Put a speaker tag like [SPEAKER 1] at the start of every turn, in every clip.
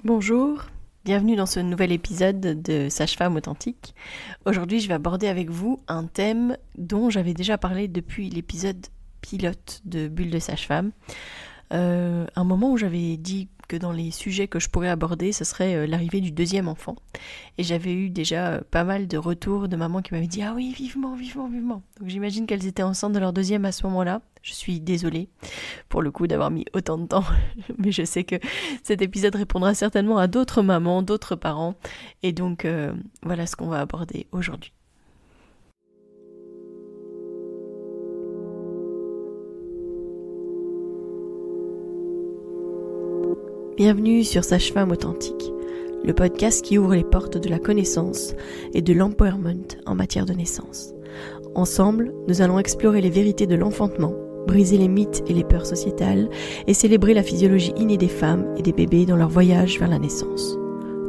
[SPEAKER 1] Bonjour, bienvenue dans ce nouvel épisode de Sage-Femme Authentique. Aujourd'hui, je vais aborder avec vous un thème dont j'avais déjà parlé depuis l'épisode pilote de Bulle de Sage-Femme. Un moment où j'avais dit que dans les sujets que je pourrais aborder, ce serait l'arrivée du deuxième enfant. Et j'avais eu déjà pas mal de retours de mamans qui m'avaient dit « Ah oui, vivement, vivement, vivement !» Donc j'imagine qu'elles étaient enceintes de leur deuxième à ce moment-là. Je suis désolée pour le coup d'avoir mis autant de temps, mais je sais que cet épisode répondra certainement à d'autres mamans, d'autres parents. Et donc voilà ce qu'on va aborder aujourd'hui. Bienvenue sur Sage-Femme Authentique, le podcast qui ouvre les portes de la connaissance et de l'empowerment en matière de naissance. Ensemble, nous allons explorer les vérités de l'enfantement, briser les mythes et les peurs sociétales et célébrer la physiologie innée des femmes et des bébés dans leur voyage vers la naissance.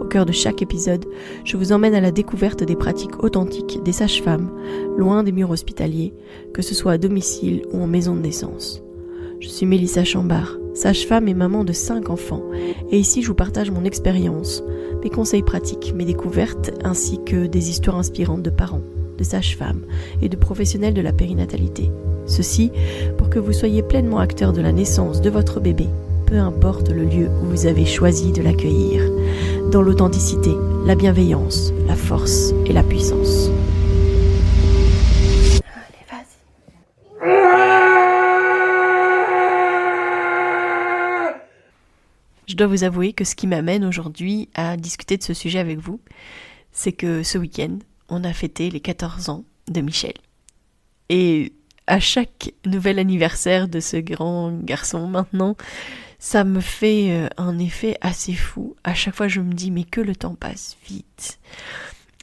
[SPEAKER 1] Au cœur de chaque épisode, je vous emmène à la découverte des pratiques authentiques des sages-femmes, loin des murs hospitaliers, que ce soit à domicile ou en maison de naissance. Je suis Mélissa Chambard, sage-femme et maman de 5 enfants, et ici je vous partage mon expérience, mes conseils pratiques, mes découvertes, ainsi que des histoires inspirantes de parents, de sages-femmes et de professionnels de la périnatalité. Ceci pour que vous soyez pleinement acteur de la naissance de votre bébé, peu importe le lieu où vous avez choisi de l'accueillir, dans l'authenticité, la bienveillance, la force et la puissance. Allez, vas-y. Je dois vous avouer que ce qui m'amène aujourd'hui à discuter de ce sujet avec vous, c'est que ce week-end, on a fêté les 14 ans de Michel. Et à chaque nouvel anniversaire de ce grand garçon maintenant, ça me fait un effet assez fou. À chaque fois, je me dis, mais que le temps passe vite.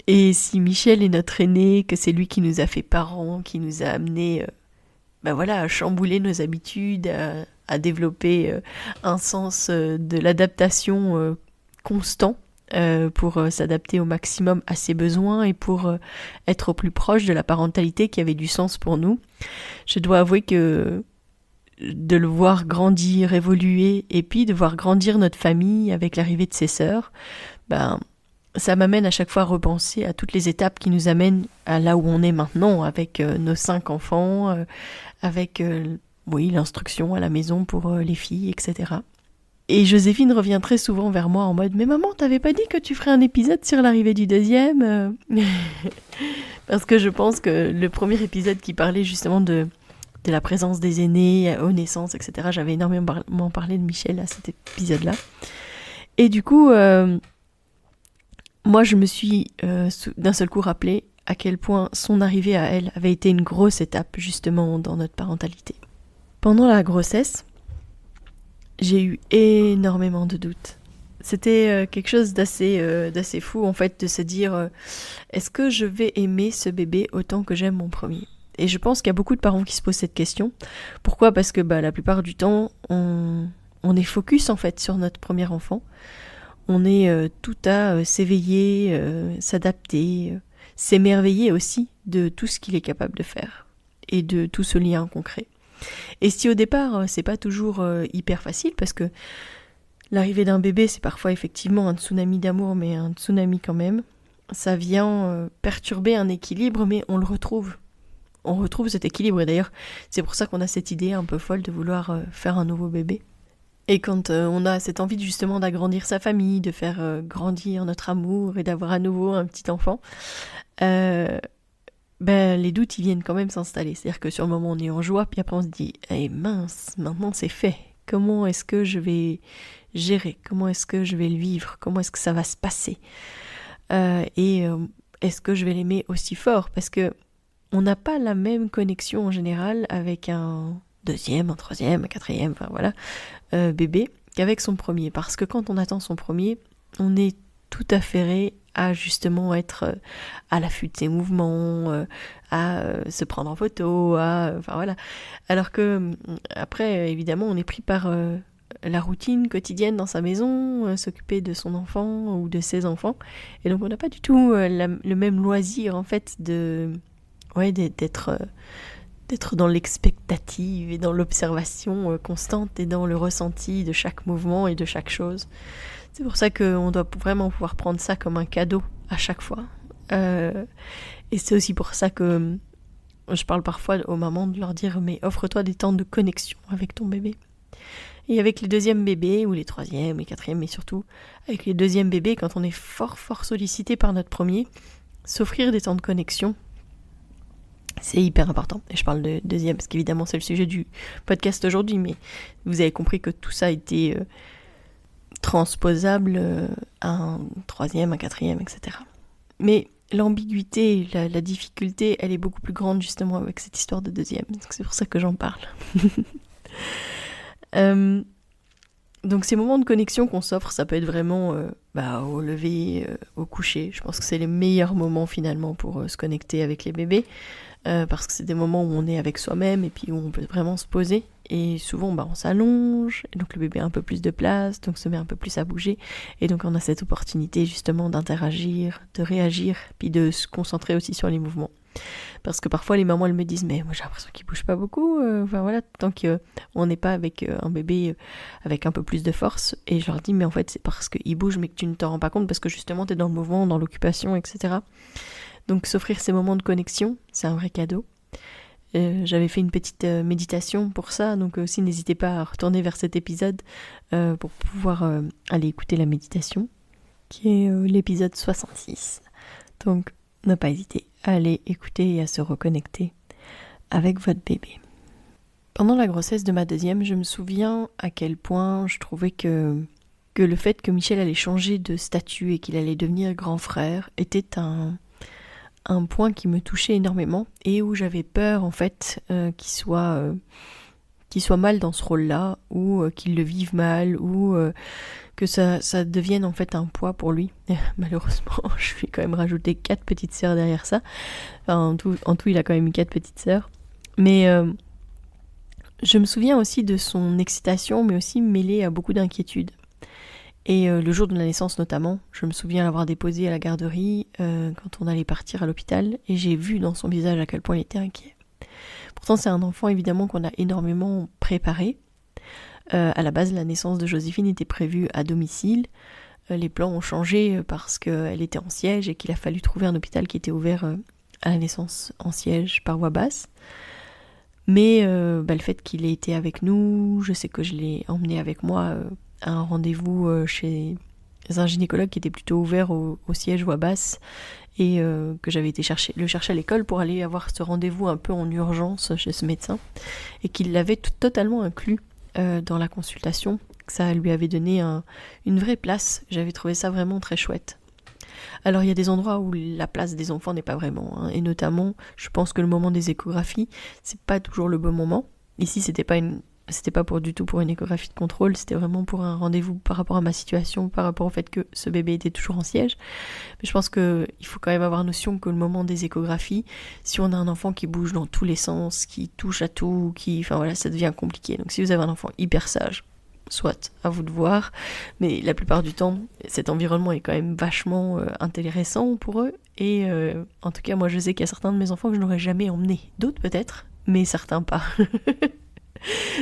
[SPEAKER 1] Et si Michel est notre aîné, que c'est lui qui nous a fait parents, qui nous a amenés à chambouler nos habitudes, à développer un sens de l'adaptation constant pour s'adapter au maximum à ses besoins et pour être au plus proche de la parentalité qui avait du sens pour nous. Je dois avouer que de le voir grandir, évoluer, et puis de voir grandir notre famille avec l'arrivée de ses sœurs, ça m'amène à chaque fois à repenser à toutes les étapes qui nous amènent à là où on est maintenant, avec nos 5 enfants, avec l'instruction à la maison pour les filles, etc. Et Joséphine revient très souvent vers moi en mode « Mais maman, t'avais pas dit que tu ferais un épisode sur l'arrivée du deuxième ?» Parce que je pense que le premier épisode qui parlait justement de la présence des aînés aux naissances, etc., j'avais énormément parlé de Michel à cet épisode-là. Et du coup, moi je me suis d'un seul coup rappelé à quel point son arrivée à elle avait été une grosse étape justement dans notre parentalité. Pendant la grossesse, j'ai eu énormément de doutes. C'était quelque chose d'assez fou en fait de se dire est-ce que je vais aimer ce bébé autant que j'aime mon premier ? Et je pense qu'il y a beaucoup de parents qui se posent cette question. Pourquoi ? Parce que la plupart du temps, on est focus en fait sur notre premier enfant. On est tout à s'éveiller, s'adapter, s'émerveiller aussi de tout ce qu'il est capable de faire et de tout ce lien concret. Et si au départ, c'est pas toujours hyper facile parce que l'arrivée d'un bébé, c'est parfois effectivement un tsunami d'amour, mais un tsunami quand même. Ça vient perturber un équilibre, mais on le retrouve. On retrouve cet équilibre et d'ailleurs, c'est pour ça qu'on a cette idée un peu folle de vouloir faire un nouveau bébé. Et quand on a cette envie justement d'agrandir sa famille, de faire grandir notre amour et d'avoir à nouveau un petit enfant, les doutes ils viennent quand même s'installer. C'est-à-dire que sur le moment on est en joie, puis après on se dit « mince, maintenant c'est fait. Comment est-ce que je vais gérer ? Comment est-ce que je vais le vivre ? Comment est-ce que ça va se passer ? Est-ce que je vais l'aimer aussi fort ? Parce que on n'a pas la même connexion en général avec un deuxième, un troisième, un quatrième, bébé qu'avec son premier. Parce que quand on attend son premier, on est tout affairé à justement être à l'affût de ses mouvements, à se prendre en photo, Alors que après, évidemment, on est pris par la routine quotidienne dans sa maison, s'occuper de son enfant ou de ses enfants. Et donc on n'a pas du tout le même loisir en fait d'être d'être dans l'expectative et dans l'observation constante et dans le ressenti de chaque mouvement et de chaque chose. C'est pour ça qu'on doit vraiment pouvoir prendre ça comme un cadeau à chaque fois. Et c'est aussi pour ça que je parle parfois aux mamans de leur dire mais offre-toi des temps de connexion avec ton bébé. Et avec les deuxièmes bébés, ou les troisièmes, les quatrièmes, mais surtout avec les deuxièmes bébés, quand on est fort sollicité par notre premier, s'offrir des temps de connexion, c'est hyper important. Et je parle de deuxième, parce qu'évidemment c'est le sujet du podcast aujourd'hui, mais vous avez compris que tout ça a été transposable à un troisième, un quatrième, etc. Mais l'ambiguïté, la difficulté, elle est beaucoup plus grande justement avec cette histoire de deuxième. Donc c'est pour ça que j'en parle. Donc ces moments de connexion qu'on s'offre, ça peut être vraiment au lever, au coucher. Je pense que c'est les meilleurs moments finalement pour se connecter avec les bébés. Parce que c'est des moments où on est avec soi-même et puis où on peut vraiment se poser. Et souvent, on s'allonge, et donc le bébé a un peu plus de place, donc se met un peu plus à bouger. Et donc on a cette opportunité justement d'interagir, de réagir, puis de se concentrer aussi sur les mouvements. Parce que parfois les mamans elles me disent mais moi j'ai l'impression qu'il bouge pas beaucoup, tant qu'on n'est pas avec un bébé avec un peu plus de force. Et je leur dis mais en fait c'est parce qu'il bouge mais que tu ne t'en rends pas compte parce que justement t'es dans le mouvement, dans l'occupation, etc. Donc s'offrir ces moments de connexion, c'est un vrai cadeau. J'avais fait une petite méditation pour ça, donc aussi n'hésitez pas à retourner vers cet épisode pour pouvoir aller écouter la méditation, qui est l'épisode 66. Donc ne pas hésiter à aller écouter et à se reconnecter avec votre bébé. Pendant la grossesse de ma deuxième, je me souviens à quel point je trouvais que le fait que Michel allait changer de statut et qu'il allait devenir grand frère était un point qui me touchait énormément et où j'avais peur en fait qu'il soit mal dans ce rôle-là ou qu'il le vive mal ou que ça devienne en fait un poids pour lui. Et malheureusement, je lui ai quand même rajouté 4 petites sœurs derrière ça. Enfin, en tout, il a quand même eu 4 petites sœurs. Mais je me souviens aussi de son excitation, mais aussi mêlée à beaucoup d'inquiétude. Et le jour de la naissance notamment, je me souviens l'avoir déposé à la garderie quand on allait partir à l'hôpital et j'ai vu dans son visage à quel point il était inquiet. Pourtant c'est un enfant évidemment qu'on a énormément préparé. À la base la naissance de Joséphine était prévue à domicile. Les plans ont changé parce qu'elle était en siège et qu'il a fallu trouver un hôpital qui était ouvert à la naissance en siège par voie basse. Mais le fait qu'il ait été avec nous, je sais que je l'ai emmené avec moi à un rendez-vous chez un gynécologue qui était plutôt ouvert au siège voix basse et que j'avais été le chercher à l'école pour aller avoir ce rendez-vous un peu en urgence chez ce médecin et qu'il l'avait totalement inclus dans la consultation, que ça lui avait donné une vraie place. J'avais trouvé ça vraiment très chouette. Alors il y a des endroits où la place des enfants n'est pas vraiment, et notamment je pense que le moment des échographies c'est pas toujours le bon moment. Ici c'était pas du tout pour une échographie de contrôle, c'était vraiment pour un rendez-vous par rapport à ma situation, par rapport au fait que ce bébé était toujours en siège. Mais je pense qu'il faut quand même avoir notion que le moment des échographies, si on a un enfant qui bouge dans tous les sens, qui touche à tout, ça devient compliqué. Donc si vous avez un enfant hyper sage, soit, à vous de voir, mais la plupart du temps, cet environnement est quand même vachement intéressant pour eux, et en tout cas, moi je sais qu'il y a certains de mes enfants que je n'aurais jamais emmenés, d'autres peut-être, mais certains pas.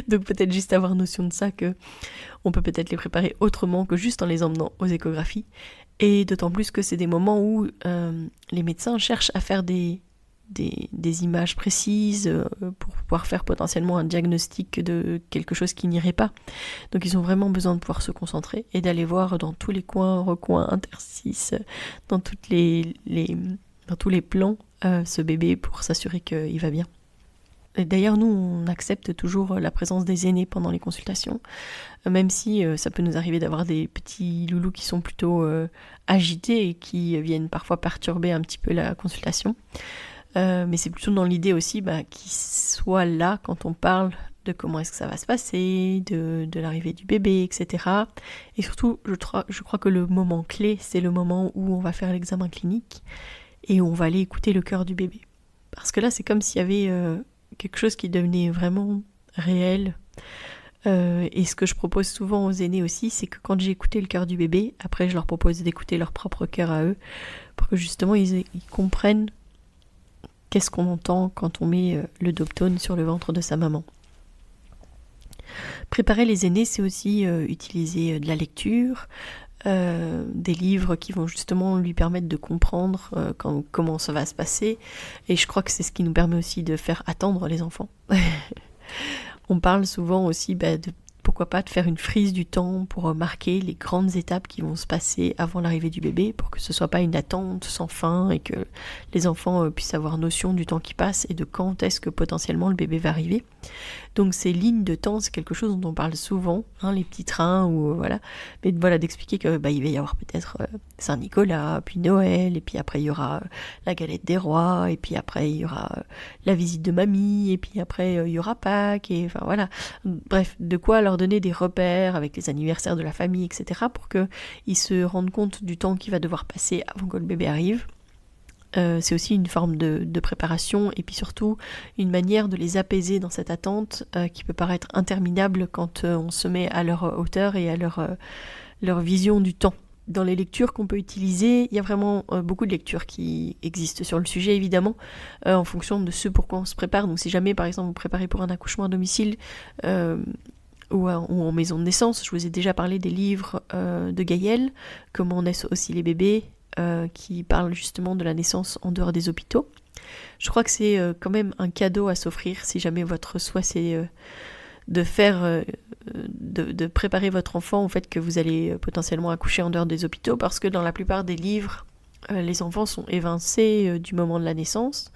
[SPEAKER 1] Donc peut-être juste avoir notion de ça, que on peut peut-être les préparer autrement que juste en les emmenant aux échographies, et d'autant plus que c'est des moments où les médecins cherchent à faire des images précises pour pouvoir faire potentiellement un diagnostic de quelque chose qui n'irait pas. Donc ils ont vraiment besoin de pouvoir se concentrer et d'aller voir dans tous les coins, recoins, interstices, dans tous les plans ce bébé pour s'assurer qu'il va bien. Et d'ailleurs, nous, on accepte toujours la présence des aînés pendant les consultations, même si ça peut nous arriver d'avoir des petits loulous qui sont plutôt agités et qui viennent parfois perturber un petit peu la consultation. Mais c'est plutôt dans l'idée aussi qu'ils soient là quand on parle de comment est-ce que ça va se passer, de l'arrivée du bébé, etc. Et surtout, je crois que le moment clé, c'est le moment où on va faire l'examen clinique et où on va aller écouter le cœur du bébé. Parce que là, c'est comme s'il y avait quelque chose qui devenait vraiment réel. Et ce que je propose souvent aux aînés aussi, c'est que quand j'ai écouté le cœur du bébé, après je leur propose d'écouter leur propre cœur à eux, pour que justement ils comprennent qu'est-ce qu'on entend quand on met le Doptone sur le ventre de sa maman. Préparer les aînés, c'est aussi utiliser de la lecture, des livres qui vont justement lui permettre de comprendre comment ça va se passer. Et je crois que c'est ce qui nous permet aussi de faire attendre les enfants. On parle souvent aussi de pourquoi pas de faire une frise du temps pour marquer les grandes étapes qui vont se passer avant l'arrivée du bébé, pour que ce soit pas une attente sans fin et que les enfants puissent avoir notion du temps qui passe et de quand est-ce que potentiellement le bébé va arriver. Donc ces lignes de temps, c'est quelque chose dont on parle souvent, les petits trains ou voilà, mais voilà d'expliquer que il va y avoir peut-être Saint-Nicolas, puis Noël, et puis après il y aura la galette des rois, et puis après il y aura la visite de mamie, et puis après il y aura Pâques, et enfin voilà, bref, de quoi leur donner des repères avec les anniversaires de la famille, etc., pour qu'ils se rendent compte du temps qui va devoir passer avant que le bébé arrive. C'est aussi une forme de préparation et puis surtout une manière de les apaiser dans cette attente qui peut paraître interminable quand on se met à leur hauteur et à leur vision du temps. Dans les lectures qu'on peut utiliser, il y a vraiment beaucoup de lectures qui existent sur le sujet évidemment en fonction de ce pourquoi on se prépare. Donc si jamais par exemple vous préparez pour un accouchement à domicile ou en maison de naissance, je vous ai déjà parlé des livres de Gaïel, Comment naissent aussi les bébés, qui parle justement de la naissance en dehors des hôpitaux. Je crois que c'est quand même un cadeau à s'offrir si jamais votre souhait c'est de préparer votre enfant au fait que vous allez potentiellement accoucher en dehors des hôpitaux, parce que dans la plupart des livres, les enfants sont évincés du moment de la naissance,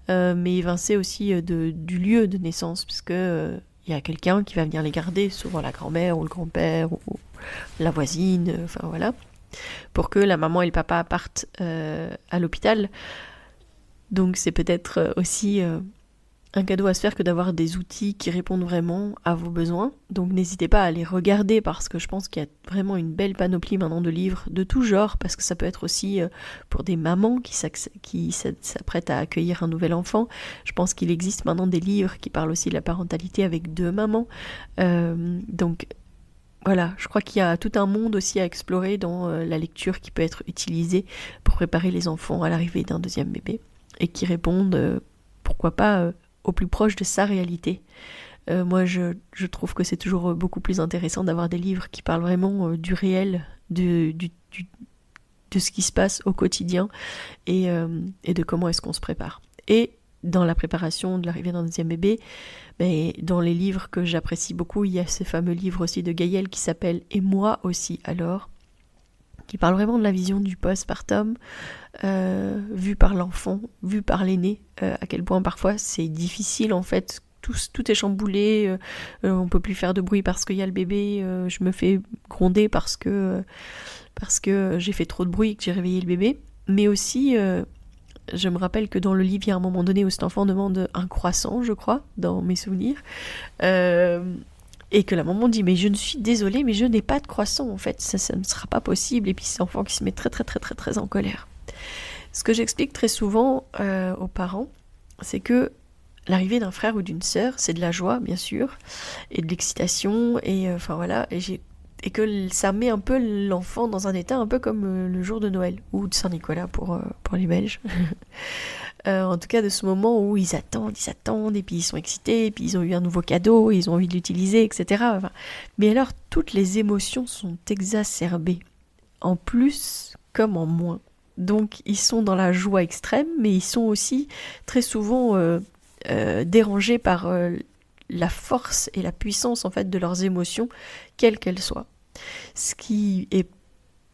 [SPEAKER 1] mais évincés aussi du lieu de naissance, puisque il y a quelqu'un qui va venir les garder, souvent la grand-mère ou le grand-père ou la voisine, enfin voilà, pour que la maman et le papa partent à l'hôpital. Donc c'est peut-être aussi un cadeau à se faire que d'avoir des outils qui répondent vraiment à vos besoins. Donc n'hésitez pas à les regarder, parce que je pense qu'il y a vraiment une belle panoplie maintenant de livres de tout genre, parce que ça peut être aussi pour des mamans qui s'apprêtent à accueillir un nouvel enfant. Je pense qu'il existe maintenant des livres qui parlent aussi de la parentalité avec 2 mamans. Donc voilà, je crois qu'il y a tout un monde aussi à explorer dans la lecture qui peut être utilisée pour préparer les enfants à l'arrivée d'un deuxième bébé et qui répondent, pourquoi pas, au plus proche de sa réalité. Moi, je trouve que c'est toujours beaucoup plus intéressant d'avoir des livres qui parlent vraiment du réel, de ce qui se passe au quotidien et de comment est-ce qu'on se prépare. Et dans la préparation de l'arrivée d'un deuxième bébé, mais dans les livres que j'apprécie beaucoup, il y a ce fameux livre aussi de Gaïel qui s'appelle « Et moi aussi alors », qui parle vraiment de la vision du postpartum, vu par l'enfant, vu par l'aîné, à quel point parfois c'est difficile en fait, tout est chamboulé, on peut plus faire de bruit parce qu'il y a le bébé, je me fais gronder parce que j'ai fait trop de bruit et que j'ai réveillé le bébé, mais aussi je me rappelle que dans le livre, il y a un moment donné où cet enfant demande un croissant, je crois, dans mes souvenirs, et que la maman dit « mais je ne suis désolée, mais je n'ai pas de croissant, en fait, ça ne sera pas possible », et puis c'est l'enfant qui se met très très très très très en colère. Ce que j'explique très souvent aux parents, c'est que l'arrivée d'un frère ou d'une sœur, c'est de la joie, bien sûr, et de l'excitation, et enfin voilà, et que ça met un peu l'enfant dans un état un peu comme le jour de Noël, ou de Saint-Nicolas pour les Belges. En tout cas de ce moment où ils attendent, et puis ils sont excités, et puis ils ont eu un nouveau cadeau, et ils ont envie de l'utiliser, etc. Enfin, mais alors toutes les émotions sont exacerbées, en plus comme en moins. Donc ils sont dans la joie extrême, mais ils sont aussi très souvent dérangés par la force et la puissance en fait de leurs émotions, quelles qu'elles soient. Ce qui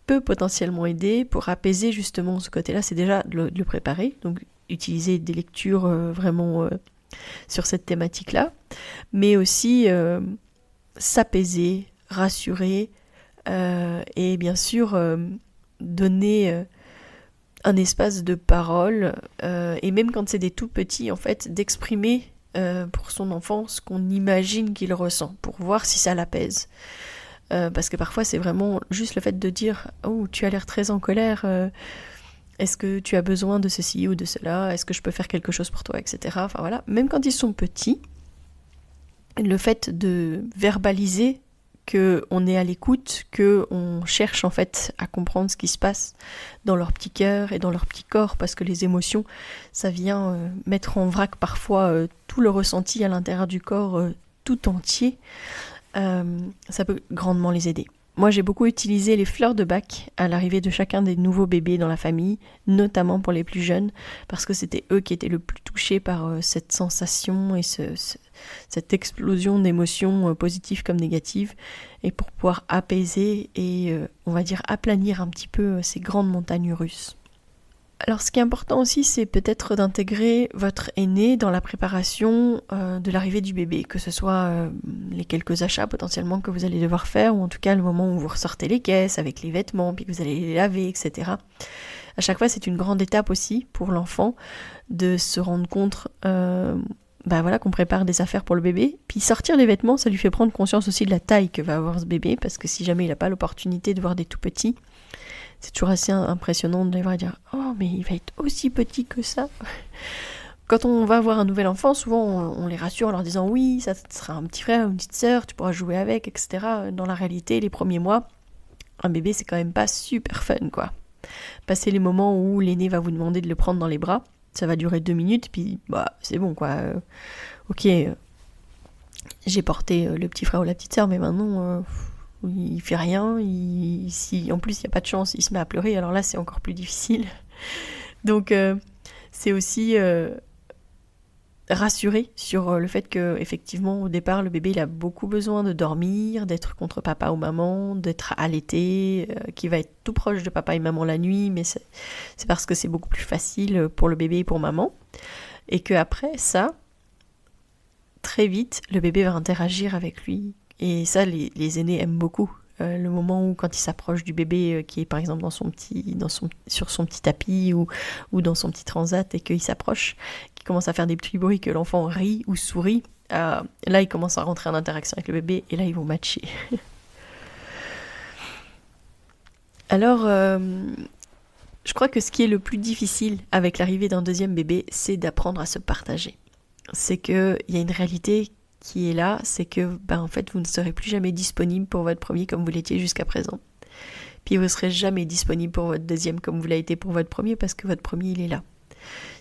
[SPEAKER 1] peut potentiellement aider pour apaiser justement ce côté-là, c'est déjà de le préparer, donc utiliser des lectures vraiment sur cette thématique-là, mais aussi s'apaiser, rassurer, et bien sûr donner un espace de parole, et même quand c'est des tout petits, en fait, d'exprimer pour son enfant ce qu'on imagine qu'il ressent, pour voir si ça l'apaise. Parce que parfois c'est vraiment juste le fait de dire « Oh, tu as l'air très en colère, est-ce que tu as besoin de ceci ou de cela, est-ce que je peux faire quelque chose pour toi, etc. » Enfin voilà, même quand ils sont petits, le fait de verbaliser qu'on est à l'écoute, qu'on cherche en fait à comprendre ce qui se passe dans leur petit cœur et dans leur petit corps, parce que les émotions, ça vient mettre en vrac parfois tout le ressenti à l'intérieur du corps tout entier. Ça peut grandement les aider. Moi, j'ai beaucoup utilisé les fleurs de Bach à l'arrivée de chacun des nouveaux bébés dans la famille, notamment pour les plus jeunes, parce que c'était eux qui étaient le plus touchés par cette sensation et cette explosion d'émotions positives comme négatives, et pour pouvoir apaiser et, on va dire, aplanir un petit peu ces grandes montagnes russes. Alors ce qui est important aussi, c'est peut-être d'intégrer votre aîné dans la préparation de l'arrivée du bébé, que ce soit les quelques achats potentiellement que vous allez devoir faire, ou en tout cas le moment où vous ressortez les caisses avec les vêtements, puis que vous allez les laver, etc. À chaque fois, c'est une grande étape aussi pour l'enfant de se rendre compte qu'on prépare des affaires pour le bébé. Puis sortir les vêtements, ça lui fait prendre conscience aussi de la taille que va avoir ce bébé, parce que si jamais il n'a pas l'opportunité de voir des tout petits, c'est toujours assez impressionnant de les voir et dire « Oh, mais il va être aussi petit que ça !» Quand on va voir un nouvel enfant, souvent on les rassure en leur disant « Oui, ça sera un petit frère ou une petite sœur, tu pourras jouer avec, etc. » Dans la réalité, les premiers mois, un bébé, c'est quand même pas super fun, quoi. Passer les moments où l'aîné va vous demander de le prendre dans les bras, ça va durer 2 minutes, puis c'est bon, quoi. Ok, j'ai porté le petit frère ou la petite sœur, mais maintenant... il fait rien, si en plus il n'y a pas de chance, il se met à pleurer, alors là c'est encore plus difficile. Donc c'est aussi rassurer sur le fait que effectivement au départ le bébé il a beaucoup besoin de dormir, d'être contre papa ou maman, d'être allaité, qu'il va être tout proche de papa et maman la nuit, mais c'est parce que c'est beaucoup plus facile pour le bébé et pour maman, et que après ça, très vite le bébé va interagir avec lui. Et ça, les aînés aiment beaucoup. Le moment où, quand il s'approche du bébé qui est par exemple sur son petit tapis ou dans son petit transat et qu'il s'approche, qu'il commence à faire des petits bruits, que l'enfant rit ou sourit, là, il commence à rentrer en interaction avec le bébé et là, ils vont matcher. Alors, je crois que ce qui est le plus difficile avec l'arrivée d'un deuxième bébé, c'est d'apprendre à se partager. C'est qu'il y a une réalité qui est là, c'est que en fait vous ne serez plus jamais disponible pour votre premier comme vous l'étiez jusqu'à présent. Puis vous ne serez jamais disponible pour votre deuxième comme vous l'avez été pour votre premier, parce que votre premier il est là.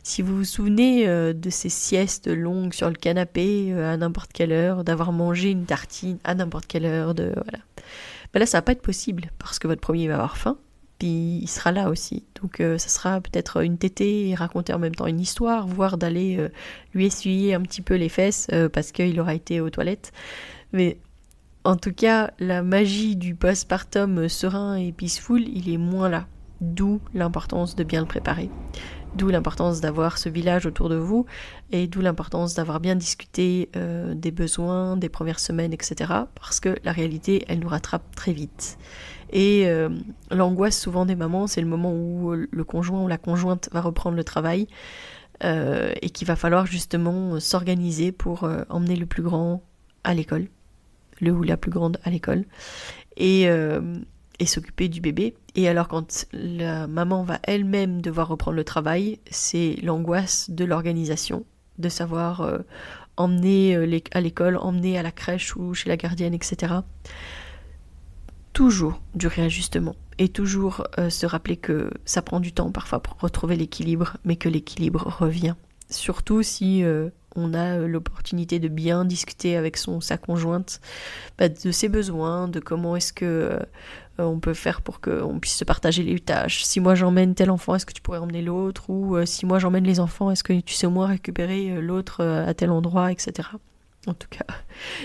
[SPEAKER 1] Si vous vous souvenez de ces siestes longues sur le canapé à n'importe quelle heure, d'avoir mangé une tartine à n'importe quelle heure, là ça va pas être possible parce que votre premier va avoir faim. Puis il sera là aussi. Donc ça sera peut-être une tétée et raconter en même temps une histoire, voire d'aller lui essuyer un petit peu les fesses parce qu'il aura été aux toilettes. Mais en tout cas, la magie du postpartum serein et peaceful, il est moins là. D'où l'importance de bien le préparer. D'où l'importance d'avoir ce village autour de vous et d'où l'importance d'avoir bien discuté des besoins, des premières semaines, etc. Parce que la réalité, elle nous rattrape très vite. Et l'angoisse souvent des mamans, c'est le moment où le conjoint ou la conjointe va reprendre le travail et qu'il va falloir justement s'organiser pour emmener le plus grand à l'école, le ou la plus grande à l'école, et s'occuper du bébé. Et alors quand la maman va elle-même devoir reprendre le travail, c'est l'angoisse de l'organisation, de savoir emmener à l'école, emmener à la crèche ou chez la gardienne, etc. Toujours du réajustement et toujours se rappeler que ça prend du temps parfois pour retrouver l'équilibre, mais que l'équilibre revient. Surtout si on a l'opportunité de bien discuter avec sa conjointe de ses besoins, de comment est-ce que on peut faire pour qu'on puisse se partager les tâches. Si moi j'emmène tel enfant, est-ce que tu pourrais emmener l'autre? Ou si moi j'emmène les enfants, est-ce que tu sais au moins récupérer l'autre à tel endroit, etc. En tout cas,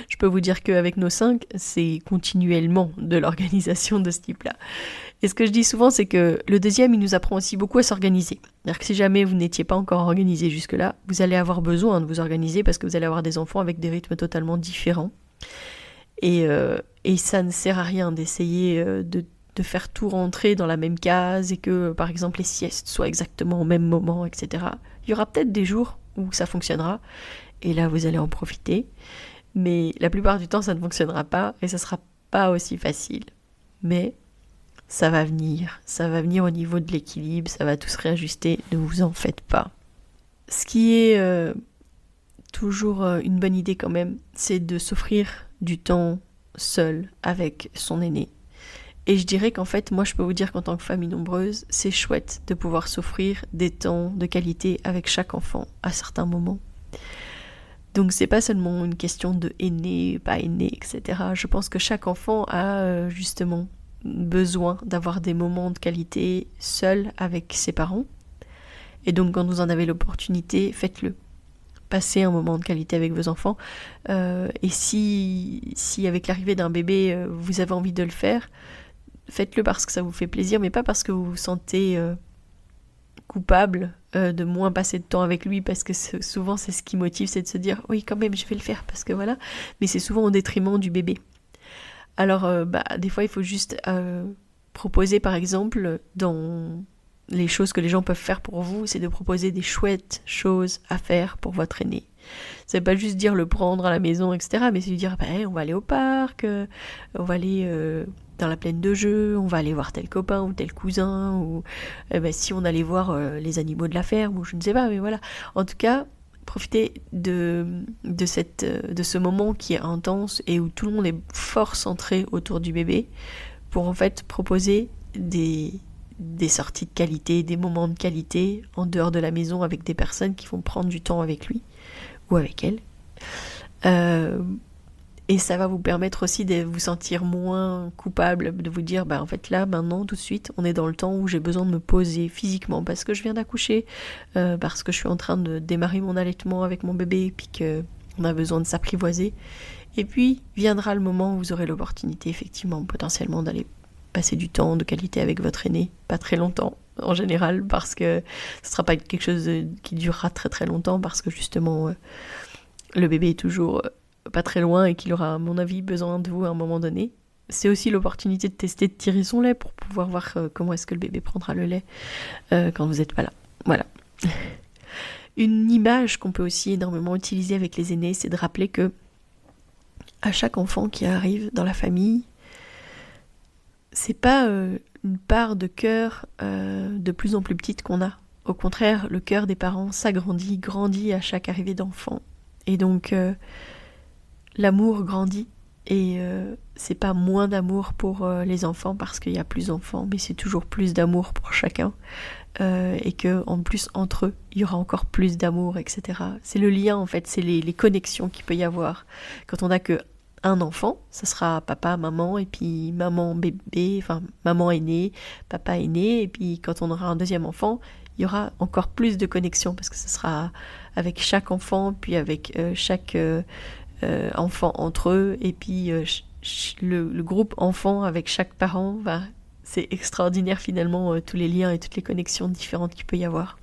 [SPEAKER 1] je peux vous dire qu'avec nos 5, c'est continuellement de l'organisation de ce type-là. Et ce que je dis souvent, c'est que le deuxième, il nous apprend aussi beaucoup à s'organiser. C'est-à-dire que si jamais vous n'étiez pas encore organisé jusque-là, vous allez avoir besoin de vous organiser parce que vous allez avoir des enfants avec des rythmes totalement différents. Et ça ne sert à rien d'essayer de faire tout rentrer dans la même case et que, par exemple, les siestes soient exactement au même moment, etc. Il y aura peut-être des jours où ça fonctionnera. Et là, vous allez en profiter. Mais la plupart du temps, ça ne fonctionnera pas et ça ne sera pas aussi facile. Mais ça va venir. Ça va venir au niveau de l'équilibre. Ça va tout se réajuster. Ne vous en faites pas. Ce qui est toujours une bonne idée quand même, c'est de s'offrir du temps seul avec son aîné. Et je dirais qu'en fait, moi je peux vous dire qu'en tant que famille nombreuse, c'est chouette de pouvoir s'offrir des temps de qualité avec chaque enfant à certains moments. Donc c'est pas seulement une question de aîné, pas aîné, etc. Je pense que chaque enfant a justement besoin d'avoir des moments de qualité seul avec ses parents. Et donc quand vous en avez l'opportunité, faites-le. Passez un moment de qualité avec vos enfants. Et si avec l'arrivée d'un bébé, vous avez envie de le faire, faites-le parce que ça vous fait plaisir, mais pas parce que vous vous sentez coupable de moins passer de temps avec lui, parce que souvent c'est ce qui motive, c'est de se dire oui quand même je vais le faire parce que voilà, mais c'est souvent au détriment du bébé. Alors des fois il faut juste proposer, par exemple, dans les choses que les gens peuvent faire pour vous, c'est de proposer des chouettes choses à faire pour votre aîné. C'est pas juste dire le prendre à la maison, etc., mais c'est lui dire on va aller au parc, on va aller dans la plaine de jeux, on va aller voir tel copain ou tel cousin, ou si on allait voir les animaux de la ferme, ou je ne sais pas, mais voilà. En tout cas, profitez de ce moment qui est intense et où tout le monde est fort centré autour du bébé, pour en fait proposer des sorties de qualité, des moments de qualité en dehors de la maison avec des personnes qui vont prendre du temps avec lui ou avec elle. Et ça va vous permettre aussi de vous sentir moins coupable, de vous dire en fait là maintenant tout de suite on est dans le temps où j'ai besoin de me poser physiquement parce que je viens d'accoucher, parce que je suis en train de démarrer mon allaitement avec mon bébé et puis qu'on a besoin de s'apprivoiser. Et puis viendra le moment où vous aurez l'opportunité effectivement potentiellement d'aller passer du temps de qualité avec votre aîné, pas très longtemps en général, parce que ce sera pas quelque chose qui durera très très longtemps, parce que justement le bébé est toujours pas très loin et qu'il aura à mon avis besoin de vous à un moment donné. C'est aussi l'opportunité de tester de tirer son lait pour pouvoir voir comment est-ce que le bébé prendra le lait quand vous n'êtes pas là. Voilà. Une image qu'on peut aussi énormément utiliser avec les aînés, c'est de rappeler que à chaque enfant qui arrive dans la famille, c'est pas une part de cœur de plus en plus petite qu'on a. Au contraire, le cœur des parents s'agrandit, grandit à chaque arrivée d'enfant. Et donc, l'amour grandit. Et c'est pas moins d'amour pour les enfants parce qu'il y a plus d'enfants, mais c'est toujours plus d'amour pour chacun. Et que en plus, entre eux, il y aura encore plus d'amour, etc. C'est le lien, en fait, c'est les connexions qu'il peut y avoir. Quand on n'a que un enfant, ça sera papa, maman, et puis maman bébé, enfin maman aînée, papa aîné, et puis quand on aura un deuxième enfant, il y aura encore plus de connexions parce que ce sera avec chaque enfant, puis avec chaque enfant entre eux, et puis le groupe enfant avec chaque parent. C'est extraordinaire finalement, tous les liens et toutes les connexions différentes qu'il peut y avoir.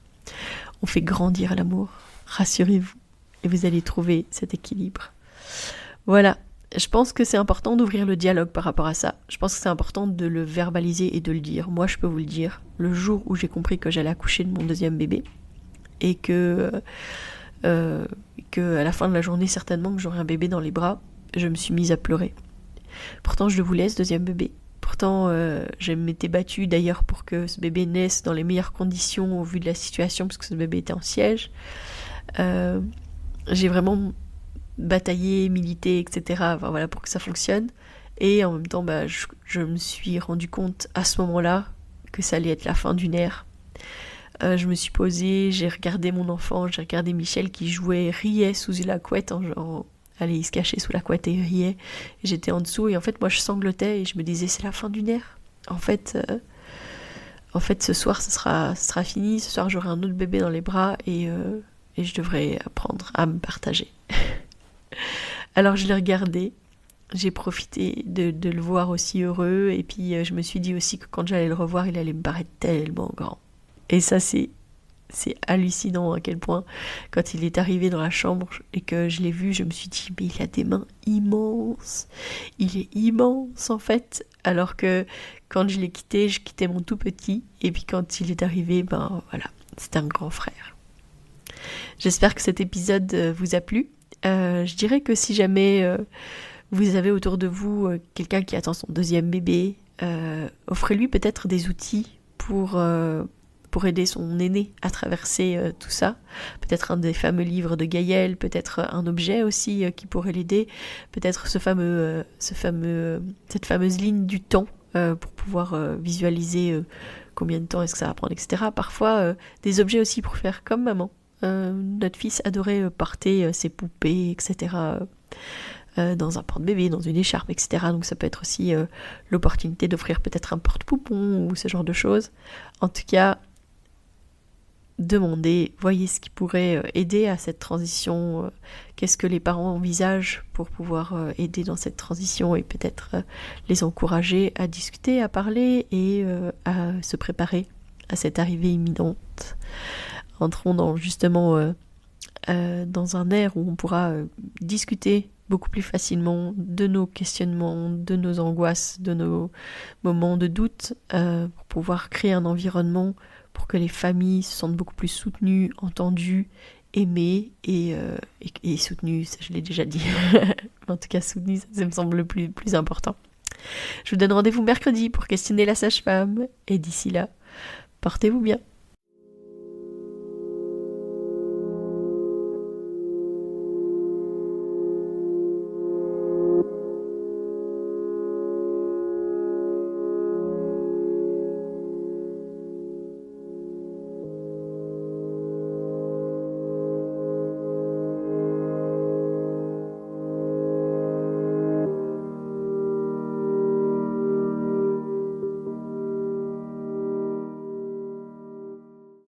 [SPEAKER 1] On fait grandir l'amour, rassurez-vous, et vous allez trouver cet équilibre. Voilà. Je pense que c'est important d'ouvrir le dialogue par rapport à ça. Je pense que c'est important de le verbaliser et de le dire. Moi, je peux vous le dire. Le jour où j'ai compris que j'allais accoucher de mon deuxième bébé et que à la fin de la journée, certainement, que j'aurai un bébé dans les bras, je me suis mise à pleurer. Pourtant, je le voulais, ce deuxième bébé. Pourtant, je m'étais battue d'ailleurs pour que ce bébé naisse dans les meilleures conditions au vu de la situation, parce que ce bébé était en siège. J'ai vraiment batailler, militer, etc. Enfin, voilà, pour que ça fonctionne. Et en même temps, je me suis rendu compte à ce moment-là que ça allait être la fin d'une ère. Je me suis posée, j'ai regardé mon enfant, j'ai regardé Michel qui jouait, riait sous la couette, allez, il se cachait sous la couette et il riait. Et j'étais en dessous et en fait, moi, je sanglotais et je me disais, c'est la fin d'une ère. En fait, ce soir, ce sera fini. Ce soir, j'aurai un autre bébé dans les bras et je devrais apprendre à me partager. Alors je l'ai regardé, j'ai profité de le voir aussi heureux, et puis je me suis dit aussi que quand j'allais le revoir, il allait me paraître tellement grand. Et ça, c'est hallucinant à quel point, quand il est arrivé dans la chambre et que je l'ai vu, je me suis dit, mais il a des mains immenses. Il est immense en fait, alors que quand je l'ai quitté, je quittais mon tout petit, et puis quand il est arrivé, voilà, c'est un grand frère. J'espère que cet épisode vous a plu. Je dirais que si jamais vous avez autour de vous quelqu'un qui attend son deuxième bébé, offrez-lui peut-être des outils pour pour aider son aîné à traverser tout ça. Peut-être un des fameux livres de Gaïel, peut-être un objet aussi qui pourrait l'aider, peut-être cette fameuse ligne du temps pour pouvoir visualiser combien de temps est-ce que ça va prendre, etc. Parfois, des objets aussi pour faire comme maman. Notre fils adorait porter ses poupées, etc. Dans un porte-bébé, dans une écharpe, etc. Donc ça peut être aussi l'opportunité d'offrir peut-être un porte-poupon ou ce genre de choses. En tout cas, demandez, voyez ce qui pourrait aider à cette transition, qu'est-ce que les parents envisagent pour pouvoir aider dans cette transition et peut-être les encourager à discuter, à parler et à se préparer à cette arrivée imminente. Entrons justement dans un air où on pourra discuter beaucoup plus facilement de nos questionnements, de nos angoisses, de nos moments de doute, pour pouvoir créer un environnement pour que les familles se sentent beaucoup plus soutenues, entendues, aimées et soutenues, ça je l'ai déjà dit. En tout cas soutenues, ça me semble le plus important. Je vous donne rendez-vous mercredi pour questionner la sage-femme et d'ici là, portez-vous bien.